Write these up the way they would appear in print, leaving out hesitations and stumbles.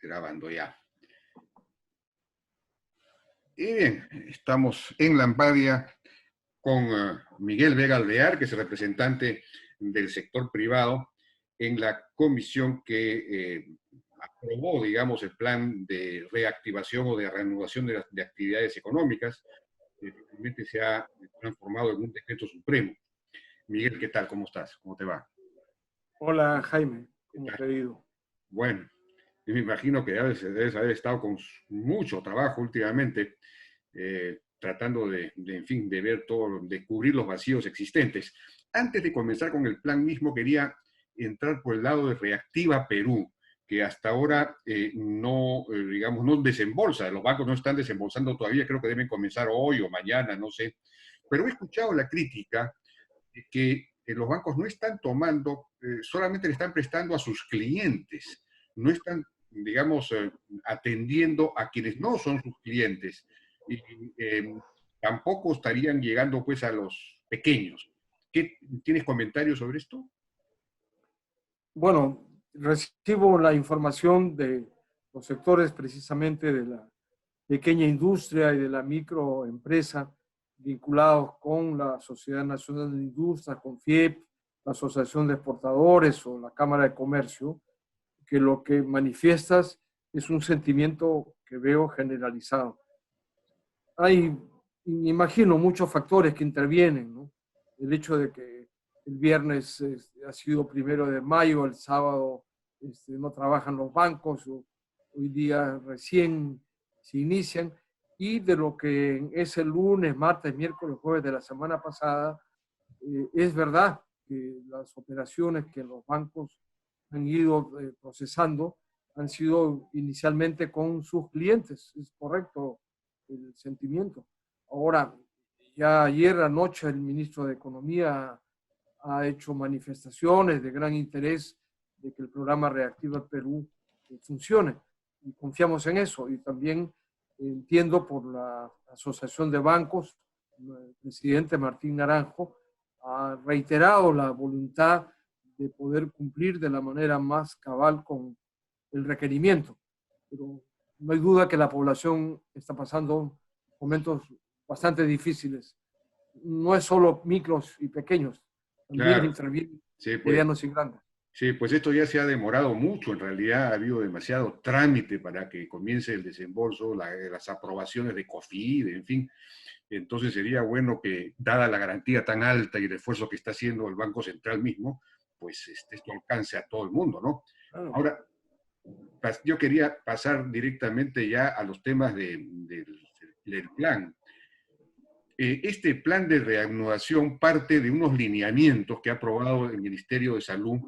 Grabando ya. Y bien, estamos en Lampadia con Miguel Vega Alvear, que es el representante del sector privado en la comisión que aprobó, digamos, el plan de reactivación o de reanudación de actividades económicas, que finalmente se ha transformado en un decreto supremo. Miguel, ¿qué tal? ¿Cómo estás? ¿Cómo te va? Hola Jaime, ¿Qué ¿cómo tal? te ha ido? Bueno, yo me imagino que debes haber estado con mucho trabajo últimamente, tratando en fin, de ver todo, de cubrir los vacíos existentes. Antes de comenzar con el plan mismo, quería entrar por el lado de Reactiva Perú, que hasta ahora no, digamos, no desembolsa. Los bancos no están desembolsando todavía, creo que deben comenzar hoy o mañana, no sé. Pero he escuchado la crítica de que los bancos no están tomando, solamente le están prestando a sus clientes, no están, digamos, atendiendo a quienes no son sus clientes y tampoco estarían llegando pues a los pequeños. ¿Tienes comentarios sobre esto? Bueno, recibo la información de los sectores precisamente de la pequeña industria y de la microempresa vinculados con la Sociedad Nacional de Industria, con FIEP, la Asociación de Exportadores o la Cámara de Comercio, que lo que manifiestas es un sentimiento que veo generalizado. Hay, me imagino, muchos factores que intervienen, ¿no? El hecho de que el viernes ha sido 1 de mayo, el sábado no trabajan los bancos, hoy día recién se inician, y de lo que es el lunes, martes, miércoles, jueves de la semana pasada, es verdad que las operaciones que los bancos han ido procesando han sido inicialmente con sus clientes, es correcto el sentimiento. Ahora, ya ayer anoche el ministro de Economía ha hecho manifestaciones de gran interés de que el programa Reactiva Perú funcione y confiamos en eso. Y también entiendo por la Asociación de Bancos, el presidente Martín Naranjo ha reiterado la voluntad de poder cumplir de la manera más cabal con el requerimiento. Pero no hay duda que la población está pasando momentos bastante difíciles. No es solo micros y pequeños, también Claro, intervienen sí, pues. medianos y grandes. Sí, pues esto ya se ha demorado mucho, en realidad ha habido demasiado trámite para que comience el desembolso, las aprobaciones de COFIDE, en fin. Entonces sería bueno que, dada la garantía tan alta y el esfuerzo que está haciendo el Banco Central mismo, pues esto alcance a todo el mundo, ¿no? Claro. Ahora, yo quería pasar directamente ya a los temas del plan. Este plan de reanudación parte de unos lineamientos que ha aprobado el Ministerio de Salud,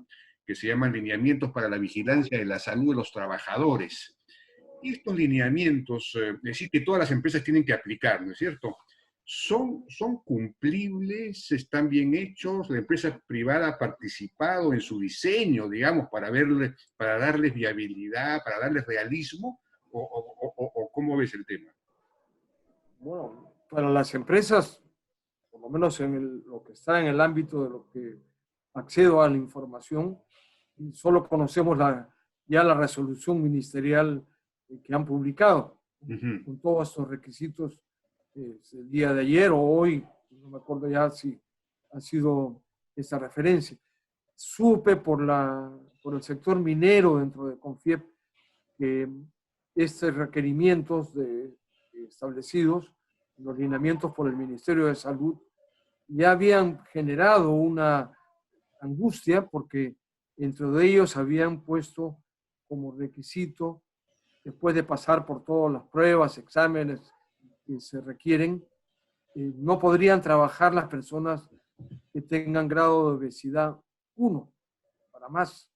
que se llaman lineamientos para la vigilancia de la salud de los trabajadores. Y estos lineamientos, es decir, que todas las empresas tienen que aplicar, ¿no es cierto? ¿Son cumplibles? ¿Están bien hechos? ¿La empresa privada ha participado en su diseño, digamos, para darles viabilidad, para darles realismo? ¿O cómo ves el tema? Bueno, para las empresas, por lo menos lo que está en el ámbito de lo que accedo a la información, solo conocemos ya la resolución ministerial que han publicado, Ujú. con todos estos requisitos el día de ayer o hoy, no me acuerdo ya si ha sido esta referencia. Supe por el sector minero dentro de CONFIEP que estos requerimientos establecidos, los lineamientos por el Ministerio de Salud, ya habían generado una angustia porque entre ellos habían puesto como requisito, después de pasar por todas las pruebas, exámenes que se requieren, no podrían trabajar las personas que tengan grado de obesidad 1, para más.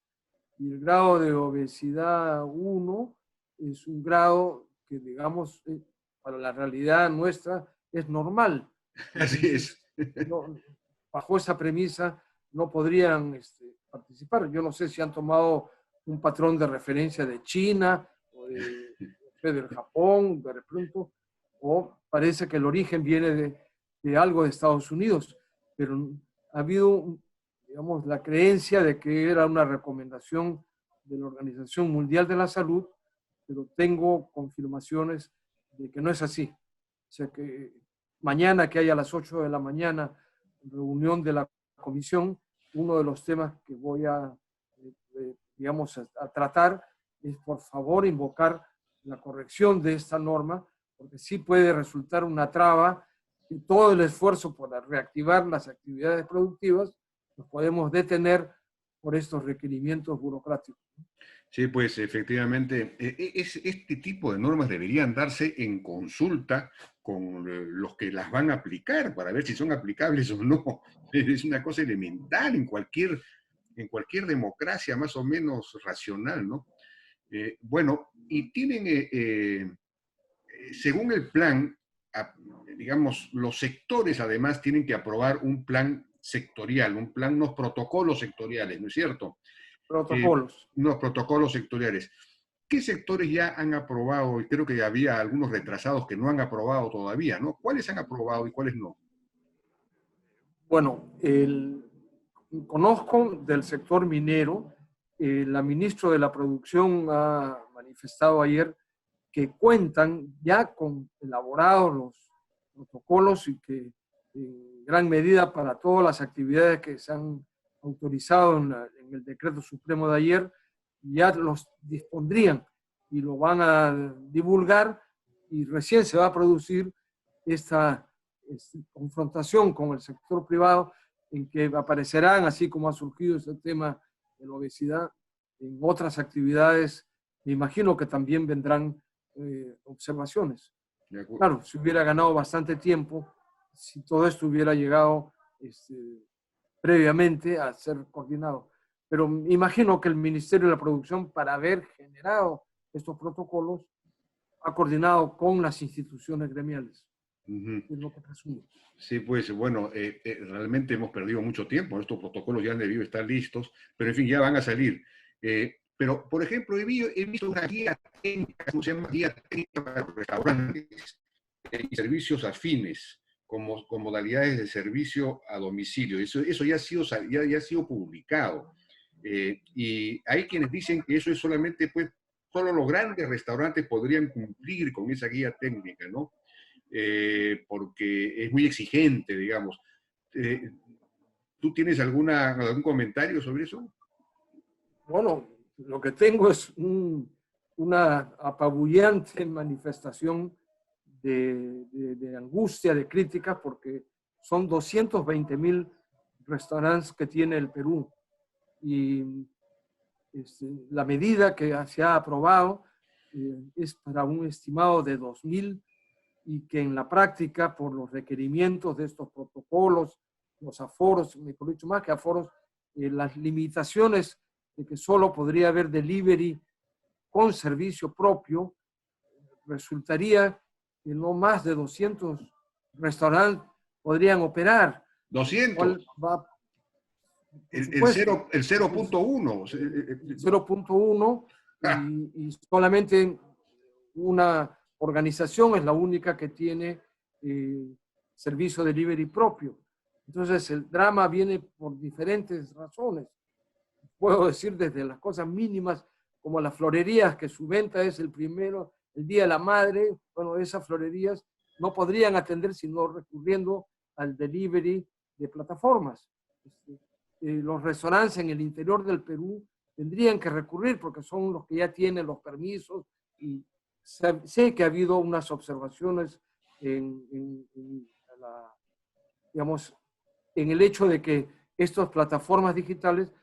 Y el grado de obesidad 1 es un grado que, digamos, para la realidad nuestra es normal. Así es. Entonces, no, bajo esa premisa no podrían participar. Yo no sé si han tomado un patrón de referencia de China o del Japón, de pronto, o parece que el origen viene de algo de Estados Unidos, pero ha habido, digamos, la creencia de que era una recomendación de la Organización Mundial de la Salud pero tengo confirmaciones de que no es así. O sea que mañana que haya a las 8 de la mañana reunión de la comisión, uno de los temas que voy a, digamos, a tratar es, por favor, invocar la corrección de esta norma, porque sí puede resultar una traba y todo el esfuerzo por reactivar las actividades productivas los podemos detener por estos requerimientos burocráticos. Sí, pues efectivamente, este tipo de normas deberían darse en consulta con los que las van a aplicar para ver si son aplicables o no. Es una cosa elemental en cualquier democracia más o menos racional, ¿no? Bueno, y tienen, según el plan, digamos, los sectores además tienen que aprobar un plan sectorial, unos protocolos sectoriales, ¿no es cierto? Protocolos. Unos protocolos sectoriales. ¿Qué sectores ya han aprobado? Y creo que había algunos retrasados que no han aprobado todavía, ¿no? ¿Cuáles han aprobado y cuáles no? Bueno, conozco del sector minero. La ministra de la Producción ha manifestado ayer que cuentan ya con elaborados los protocolos y que en gran medida para todas las actividades que se han autorizado en el decreto supremo de ayer, ya los dispondrían y lo van a divulgar y recién se va a producir esta confrontación con el sector privado en que aparecerán, así como ha surgido este tema de la obesidad, en otras actividades, me imagino que también vendrán observaciones. Claro, se hubiera ganado bastante tiempo si todo esto hubiera llegado previamente a ser coordinado. Pero me imagino que el Ministerio de la Producción, para haber generado estos protocolos, ha coordinado con las instituciones gremiales. Es lo que presumo. Sí, pues bueno, realmente hemos perdido mucho tiempo. Estos protocolos ya han debido estar listos, pero en fin, ya van a salir. Pero, por ejemplo, he visto una guía técnica, ¿cómo se llama? Guía técnica para los restaurantes y servicios afines, como, con modalidades de servicio a domicilio. Eso ya ha sido publicado. Y hay quienes dicen que eso es solamente, pues, solo los grandes restaurantes podrían cumplir con esa guía técnica, ¿no? Porque es muy exigente, digamos. ¿Tú tienes algún comentario sobre eso? Bueno, lo que tengo es una apabullante manifestación de angustia, de críticas, porque son 220,000 restaurantes que tiene el Perú. Y la medida que se ha aprobado es para un estimado de 2,000 y que en la práctica, por los requerimientos de estos protocolos, los aforos, mejor dicho, más que aforos, las limitaciones de que solo podría haber delivery con servicio propio, resultaría que no más de 200 restaurantes podrían operar. 200. Va, el 0.1. 0.1 y solamente una organización es la única que tiene servicio delivery propio. Entonces el drama viene por diferentes razones. Puedo decir desde las cosas mínimas como las florerías, que su venta es el Día de la Madre. Bueno, esas florerías no podrían atender sino recurriendo al delivery de plataformas. Los restaurantes en el interior del Perú tendrían que recurrir porque son los que ya tienen los permisos y sé que ha habido unas observaciones digamos, en el hecho de que estas plataformas digitales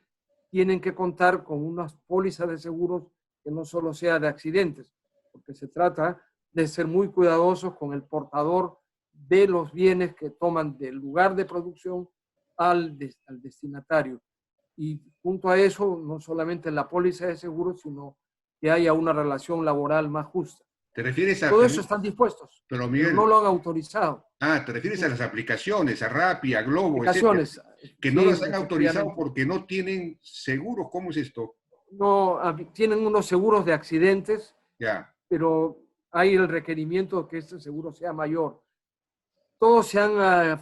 tienen que contar con unas pólizas de seguros que no solo sea de accidentes, porque se trata de ser muy cuidadosos con el portador de los bienes que toman del lugar de producción al destinatario. Y junto a eso, no solamente la póliza de seguros, sino que haya una relación laboral más justa. ¿Te refieres a... Todo eso están dispuestos, pero Miguel, pero no lo han autorizado. te refieres a las aplicaciones, a Rappi, a Globo, Aplicaciones, etcétera, que no sí, las han autorizado porque no tienen seguros. ¿Cómo es esto? No, tienen unos seguros de accidentes, Ya. pero hay el requerimiento de que este seguro sea mayor. Todos se han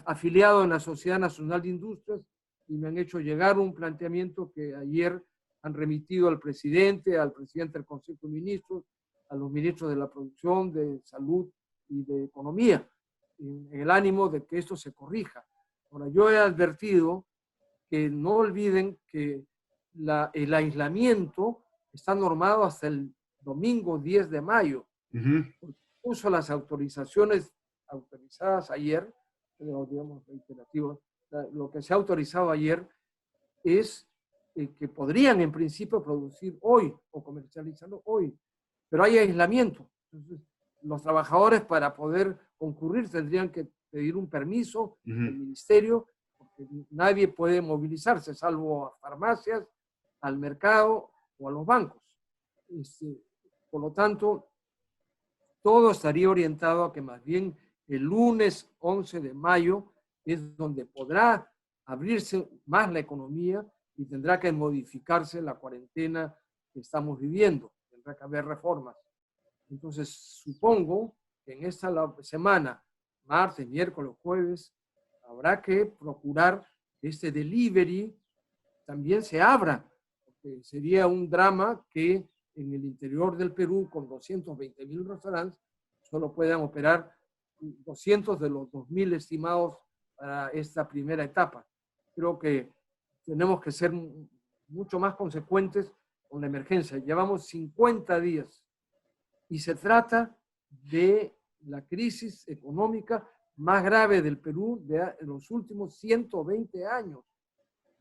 afiliado en la Sociedad Nacional de Industrias y me han hecho llegar un planteamiento que ayer han remitido al presidente del Consejo de Ministros a los ministros de la Producción, de Salud y de Economía, en el ánimo de que esto se corrija. Ahora, yo he advertido que no olviden que el aislamiento está normado hasta el domingo 10 de mayo. Incluso las autorizaciones autorizadas ayer, digamos, reiterativas, lo que se ha autorizado ayer es que podrían en principio producir hoy o comercializarlo hoy, pero hay aislamiento. Entonces, los trabajadores para poder concurrir tendrían que pedir un permiso del ministerio, porque nadie puede movilizarse, salvo a farmacias, al mercado o a los bancos. Por lo tanto, todo estaría orientado a que más bien el lunes 11 de mayo es donde podrá abrirse más la economía y tendrá que modificarse la cuarentena que estamos viviendo. Tendrá que haber reformas. Entonces, supongo que en esta semana, martes, miércoles, jueves, habrá que procurar que este delivery también se abra, porque sería un drama que en el interior del Perú, con 220,000 restaurantes, solo puedan operar 200 de los 2,000 estimados para esta primera etapa. Creo que tenemos que ser mucho más consecuentes con la emergencia. Llevamos 50 días y se trata de la crisis económica más grave del Perú de los últimos 120 años.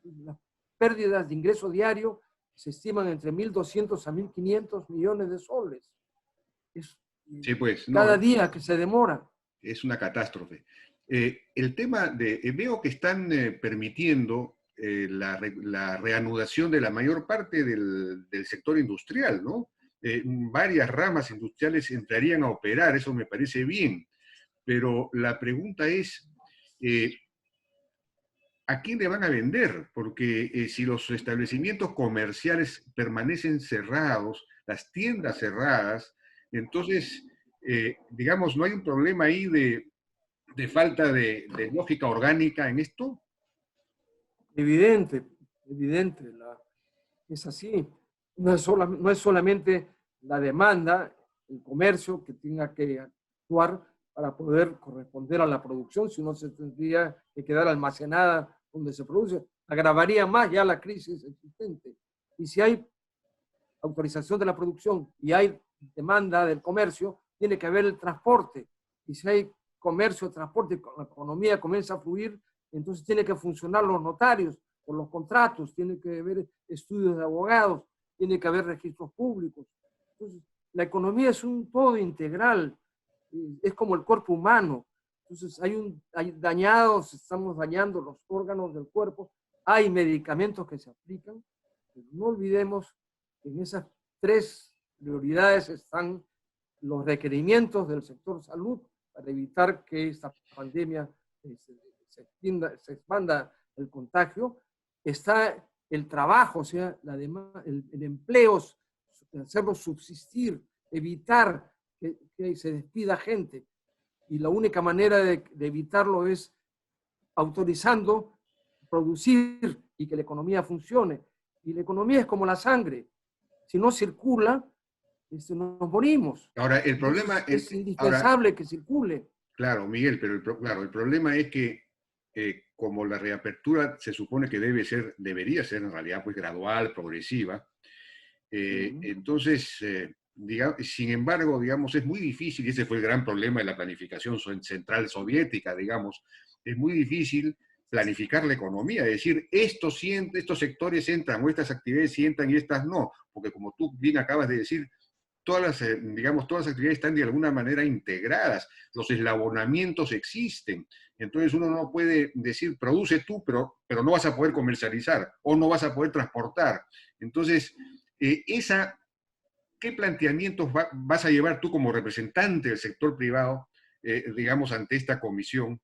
Las pérdidas de ingreso diario se estiman entre 1.200 a 1.500 millones de soles. Sí, pues, cada día que se demora. Es una catástrofe. El tema de, veo que están permitiendo la reanudación de la mayor parte del sector industrial, ¿no? Varias ramas industriales entrarían a operar, eso me parece bien, pero la pregunta es, ¿a quién le van a vender? Porque si los establecimientos comerciales permanecen cerrados, las tiendas cerradas, entonces, digamos, ¿no hay un problema ahí de falta de lógica orgánica en esto? Evidente, es así. No es solamente la demanda, el comercio que tenga que actuar para poder corresponder a la producción, si no se tendría que quedar almacenada donde se produce. Agravaría más ya la crisis existente. Y si hay autorización de la producción y hay demanda del comercio, tiene que haber el transporte. Y si hay comercio, transporte, la economía comienza a fluir, entonces tiene que funcionar los notarios por los contratos, tiene que haber estudios de abogados, tiene que haber registros públicos. Entonces, la economía es un todo integral, es como el cuerpo humano. Entonces, hay dañados, estamos dañando los órganos del cuerpo, hay medicamentos que se aplican, pero no olvidemos que en esas tres prioridades están los requerimientos del sector salud para evitar que esta pandemia se expanda el contagio. Está el trabajo, o sea, el empleo, hacerlo subsistir, evitar que se despida gente. Y la única manera de evitarlo es autorizando producir y que la economía funcione. Y la economía es como la sangre. Si no circula, nos morimos. Ahora, el problema es indispensable que circule. Claro, Miguel, pero el problema es que como la reapertura se supone que debería ser en realidad pues gradual, progresiva, entonces, sin embargo, digamos, es muy difícil, y ese fue el gran problema de la planificación central soviética, digamos, es muy difícil planificar la economía, es decir, estos sectores entran o estas actividades entran y estas no, porque como tú bien acabas de decir, todas las actividades están de alguna manera integradas, los eslabonamientos existen, entonces uno no puede decir, produce tú, pero no vas a poder comercializar o no vas a poder transportar. Entonces, ¿qué planteamientos vas a llevar tú como representante del sector privado, digamos, ante esta comisión?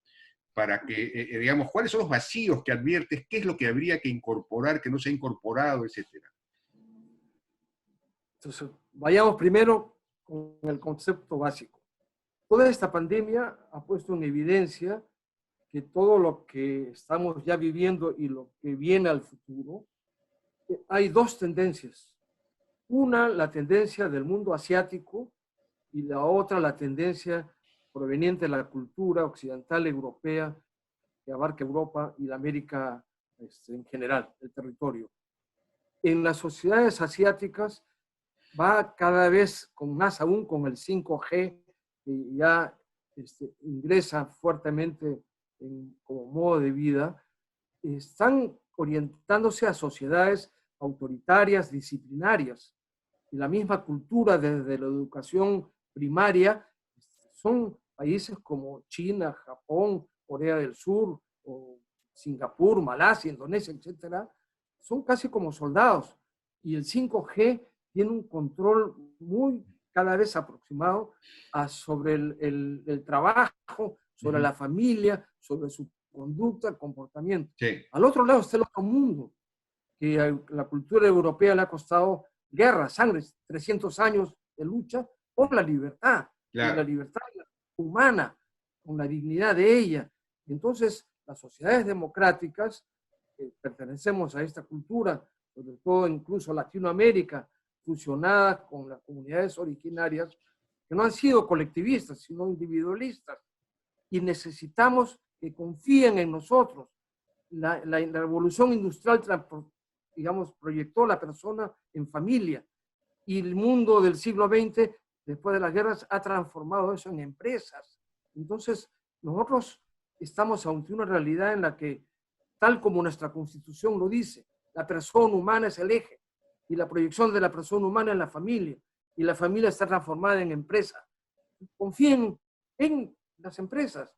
Para que, digamos, ¿cuáles son los vacíos que adviertes? ¿Qué es lo que habría que incorporar, que no se ha incorporado, etcétera? Entonces, vayamos primero con el concepto básico. Toda esta pandemia ha puesto en evidencia que todo lo que estamos ya viviendo y lo que viene al futuro, hay dos tendencias. Una, la tendencia del mundo asiático, y la otra, la tendencia proveniente de la cultura occidental europea, que abarca Europa y la América en general, el territorio. En las sociedades asiáticas va cada vez con más aún con el 5G, que ya ingresa fuertemente como modo de vida, están orientándose a sociedades autoritarias, disciplinarias, y la misma cultura desde la educación primaria. Son países como China, Japón, Corea del Sur, o Singapur, Malasia, Indonesia, etcétera, son casi como soldados. Y el 5G tiene un control muy cada vez aproximado sobre el trabajo, sobre la familia, sobre su conducta, el comportamiento. Sí. Al otro lado está el otro mundo, que a la cultura europea le ha costado guerra, sangre, 300 años de lucha por la libertad, Claro. y la libertad humana, con la dignidad de ella. Entonces, las sociedades democráticas, pertenecemos a esta cultura, sobre todo incluso Latinoamérica, fusionada con las comunidades originarias, que no han sido colectivistas, sino individualistas, y necesitamos que confíen en nosotros. La revolución industrial, digamos, proyectó la persona en familia, y el mundo del siglo XX, después de las guerras, ha transformado eso en empresas. Entonces, nosotros estamos ante una realidad en la que, tal como nuestra Constitución lo dice, la persona humana es el eje, y la proyección de la persona humana en la familia, y la familia está transformada en empresa. Confíen en las empresas,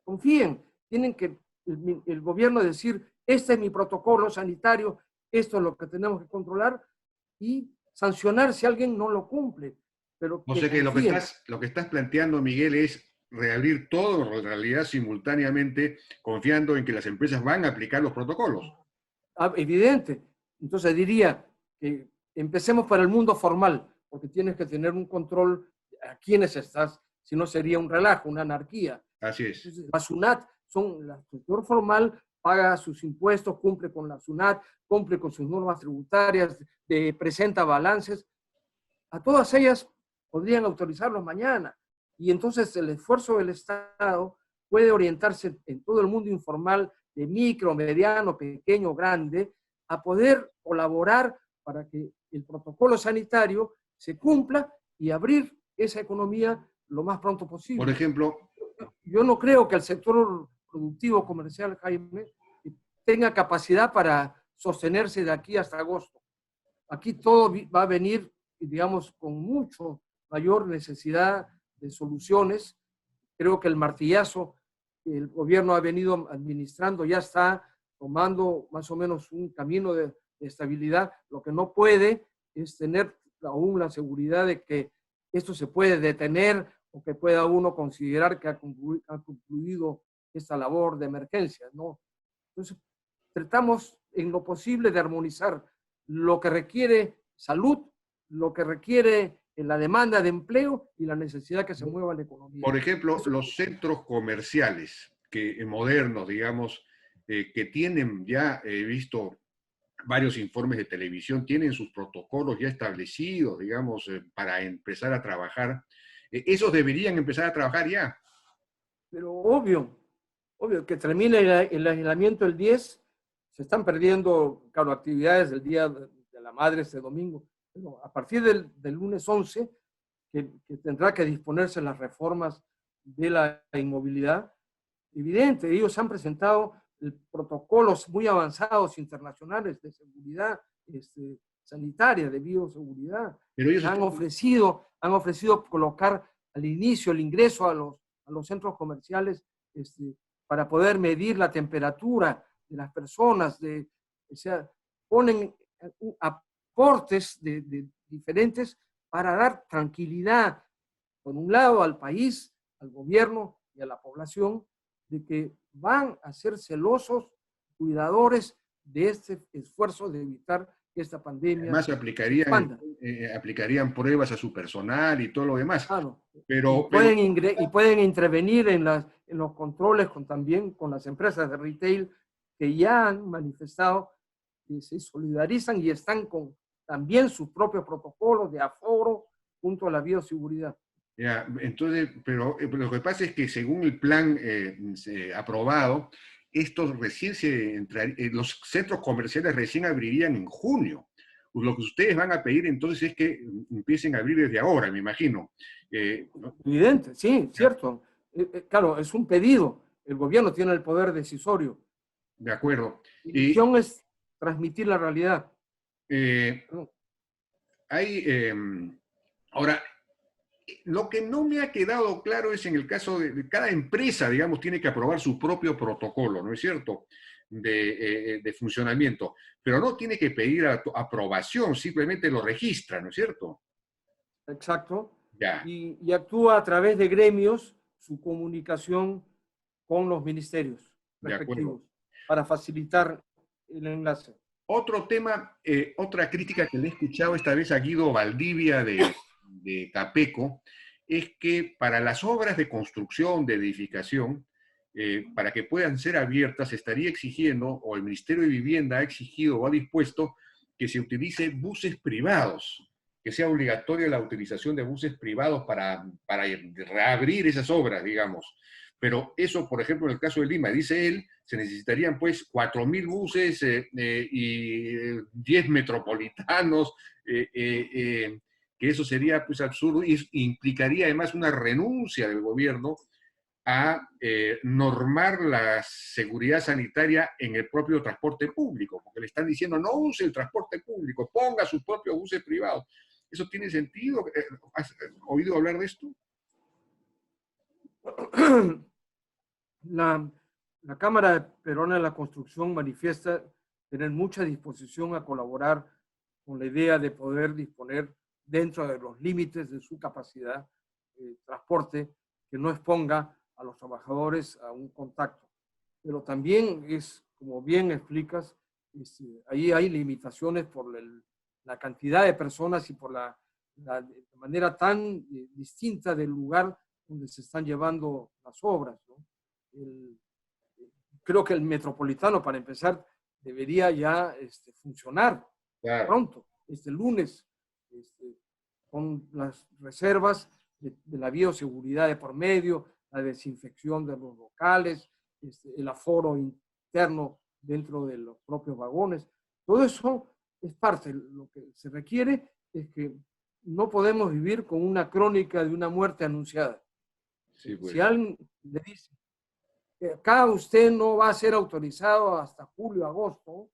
confíen, tienen que el gobierno decir, este es mi protocolo sanitario, esto es lo que tenemos que controlar, y sancionar si alguien no lo cumple. Pero O sea que lo que estás planteando, Miguel, es reabrir todo en realidad simultáneamente, confiando en que las empresas van a aplicar los protocolos. Evidente. Entonces diría que empecemos para el mundo formal, porque tienes que tener un control a quiénes estás, si no sería un relajo, una anarquía. Así es. Entonces, la SUNAT, la sector formal paga sus impuestos, cumple con la SUNAT, cumple con sus normas tributarias, presenta balances. A todas ellas podrían autorizarlos mañana. Y entonces el esfuerzo del Estado puede orientarse en todo el mundo informal, de micro, mediano, pequeño, grande, a poder colaborar para que el protocolo sanitario se cumpla y abrir esa economía lo más pronto posible. Por ejemplo, yo no creo que el sector productivo comercial, Jaime, tenga capacidad para sostenerse de aquí hasta agosto. Aquí todo va a venir, digamos, con mucho mayor necesidad de soluciones. Creo que el martillazo que el gobierno ha venido administrando ya está tomando más o menos un camino de estabilidad. Lo que no puede es tener aún la seguridad de que esto se puede detener o que pueda uno considerar que ha concluido esta labor de emergencia, ¿no? Entonces, tratamos en lo posible de armonizar lo que requiere salud, lo que requiere la demanda de empleo y la necesidad que se mueva la economía. Por ejemplo, los centros comerciales modernos, digamos, que tienen ya, he visto varios informes de televisión, tienen sus protocolos ya establecidos, digamos, para empezar a trabajar. Esos deberían empezar a trabajar ya. Pero obvio que termine el aislamiento el 10, se están perdiendo, claro, actividades del Día de la Madre este domingo. Pero a partir del lunes 11, que tendrá que disponerse las reformas de la inmovilidad, evidente, ellos han presentado protocolos muy avanzados internacionales de seguridad sanitaria, de bioseguridad. Pero ellos han ofrecido colocar al inicio el ingreso a los centros comerciales para poder medir la temperatura de las personas, o sea, ponen aportes diferentes para dar tranquilidad, por un lado, al país, al gobierno y a la población, de que van a ser celosos, cuidadores de este esfuerzo de evitar que esta pandemia. Además, aplicarían pruebas a su personal y todo lo demás. Claro. Pero pueden intervenir en los controles también con las empresas de retail que ya han manifestado que se solidarizan y están con también sus propios protocolos de aforo junto a la bioseguridad. Ya, entonces, pero lo que pasa es que según el plan aprobado, estos recién los centros comerciales recién abrirían en junio. Lo que ustedes van a pedir entonces es que empiecen a abrir desde ahora, me imagino. ¿No? Evidente, sí, cierto. Claro, es un pedido. El gobierno tiene el poder decisorio. De acuerdo. Mi Y misión es transmitir la realidad. eh, hay, ahora, lo que no me ha quedado claro es en el caso de cada empresa, digamos, tiene que aprobar su propio protocolo, ¿no es cierto? De funcionamiento, pero no tiene que pedir aprobación, simplemente lo registra, ¿no es cierto? Exacto. Ya, Y actúa a través de gremios su comunicación con los ministerios de acuerdo. respectivos para facilitar el enlace. Otro tema, otra crítica que le he escuchado esta vez a Guido Valdivia de Capeco, es que para las obras de construcción, de edificación, para que puedan ser abiertas, se estaría exigiendo, o el Ministerio de Vivienda ha exigido o ha dispuesto que se utilice buses privados, que sea obligatoria la utilización de buses privados para reabrir esas obras, digamos. Pero eso, por ejemplo, en el caso de Lima, dice él, se necesitarían pues 4.000 buses y 10 metropolitanos, que eso sería pues absurdo y implicaría además una renuncia del gobierno a normar la seguridad sanitaria en el propio transporte público, porque le están diciendo no use el transporte público, ponga sus propios buses privados. ¿Eso tiene sentido? ¿Has oído hablar de esto? La Cámara Peruana de la Construcción manifiesta tener mucha disposición a colaborar con la idea de poder disponer dentro de los límites de su capacidad de transporte que no exponga a los trabajadores a un contacto. Pero también es, como bien explicas, ahí hay limitaciones por la cantidad de personas y por la manera tan distinta del lugar donde se están llevando las obras, ¿no? Creo que el metropolitano, para empezar, debería ya funcionar Claro. pronto, este lunes, con las reservas de la bioseguridad de por medio, la desinfección de los locales, el aforo interno dentro de los propios vagones. Todo eso es parte. Lo que se requiere es que no podemos vivir con una crónica de una muerte anunciada. Sí, pues. Si alguien le dice que acá usted no va a ser autorizado hasta julio, agosto,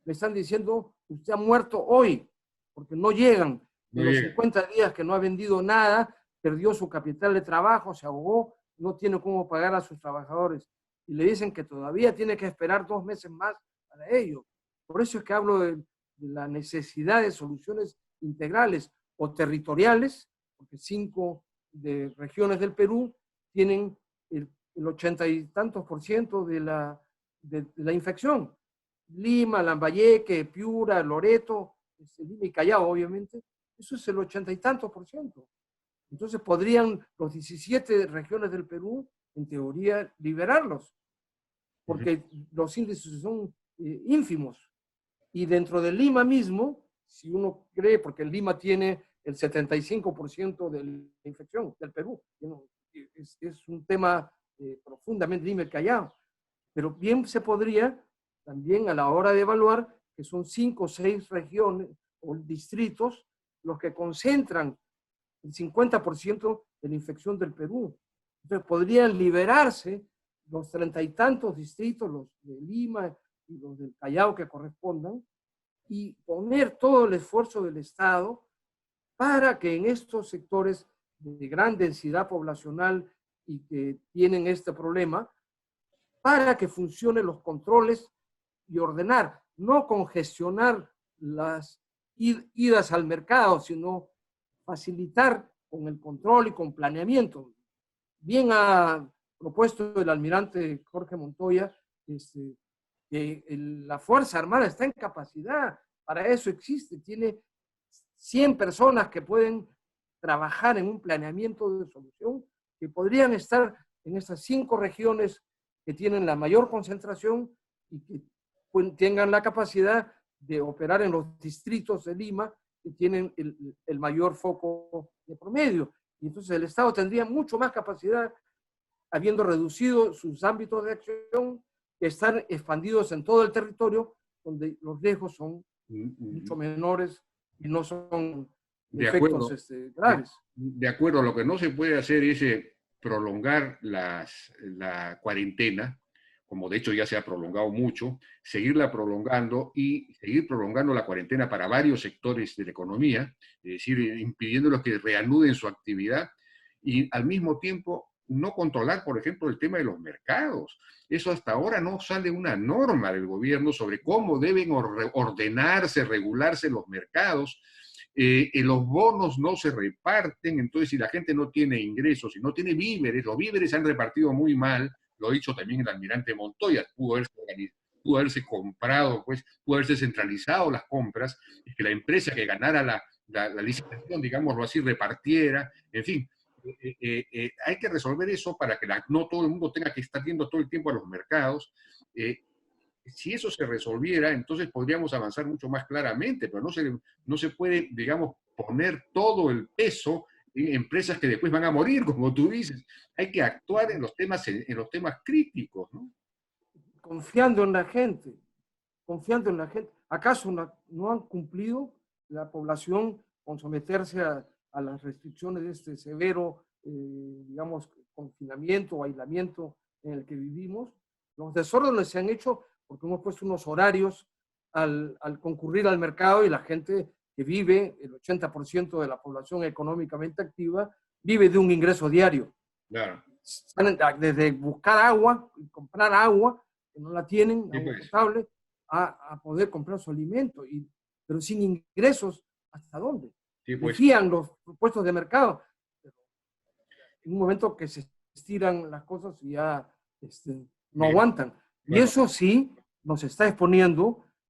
le están diciendo usted ha muerto hoy, porque no llegan. En los 50 días que no ha vendido nada, perdió su capital de trabajo, se ahogó, no tiene cómo pagar a sus trabajadores. Y le dicen que todavía tiene que esperar 2 meses más para ello. Por eso es que hablo de la necesidad de soluciones integrales o territoriales, porque 5 de regiones del Perú tienen el 80 y tantos % de la infección. Lima, Lambayeque, Piura, Loreto, Lima y Callao, obviamente, eso es el 80 y tantos %. Entonces podrían los 17 regiones del Perú, en teoría, liberarlos, porque los índices son ínfimos. Y dentro de Lima mismo, si uno cree, porque Lima tiene el 75% de la infección del Perú, es un tema profundamente Lima y Callao, pero bien se podría también a la hora de evaluar que son 5 o 6 regiones o distritos los que concentran el 50% de la infección del Perú. Entonces podrían liberarse los 30 y tantos distritos, los de Lima y los del Callao que correspondan, y poner todo el esfuerzo del Estado para que en estos sectores de gran densidad poblacional y que tienen este problema, para que funcionen los controles y ordenar, no congestionar las idas al mercado, sino facilitar con el control y con planeamiento. Bien ha propuesto el almirante Jorge Montoya que la Fuerza Armada está en capacidad, para eso existe, tiene 100 personas que pueden trabajar en un planeamiento de solución, que podrían estar en estas 5 regiones que tienen la mayor concentración y que tengan la capacidad de operar en los distritos de Lima tienen el mayor foco de promedio. Y entonces el Estado tendría mucho más capacidad, habiendo reducido sus ámbitos de acción, que están expandidos en todo el territorio, donde los riesgos son mucho menores y no son De efectos acuerdo. graves. De acuerdo, lo que no se puede hacer es prolongar la cuarentena, como de hecho ya se ha prolongado mucho, seguirla prolongando y seguir prolongando la cuarentena para varios sectores de la economía, es decir, impidiéndolos que reanuden su actividad y al mismo tiempo no controlar, por ejemplo, el tema de los mercados. Eso hasta ahora no sale una norma del gobierno sobre cómo deben ordenarse, regularse los mercados. Los bonos no se reparten, entonces si la gente no tiene ingresos, si no tiene víveres, los víveres se han repartido muy mal, lo ha dicho también el almirante Montoya, pudo haberse comprado, pues, pudo haberse centralizado las compras, y que la empresa que ganara la licitación, digámoslo así, repartiera, en fin. Hay que resolver eso para que no todo el mundo tenga que estar yendo todo el tiempo a los mercados. Si eso se resolviera, entonces podríamos avanzar mucho más claramente, pero no se puede, digamos, poner todo el peso en empresas que después van a morir, como tú dices. Hay que actuar en los temas críticos, ¿no? Confiando en la gente, confiando en la gente. ¿Acaso no han cumplido la población con someterse a las restricciones de este severo, digamos, confinamiento o aislamiento en el que vivimos? Los desórdenes se han hecho porque hemos puesto unos horarios al concurrir al mercado y la gente que vive, el 80% de la población económicamente activa, vive de un ingreso diario. Claro. Desde buscar agua, comprar agua, que no la tienen, Sí, agua pues. potable, a poder comprar su alimento, pero sin ingresos, ¿hasta dónde? Sí, pues. Confían los puestos de mercado. En un momento que se estiran las cosas y ya no aguantan. Y Bueno, eso sí nos está exponiendo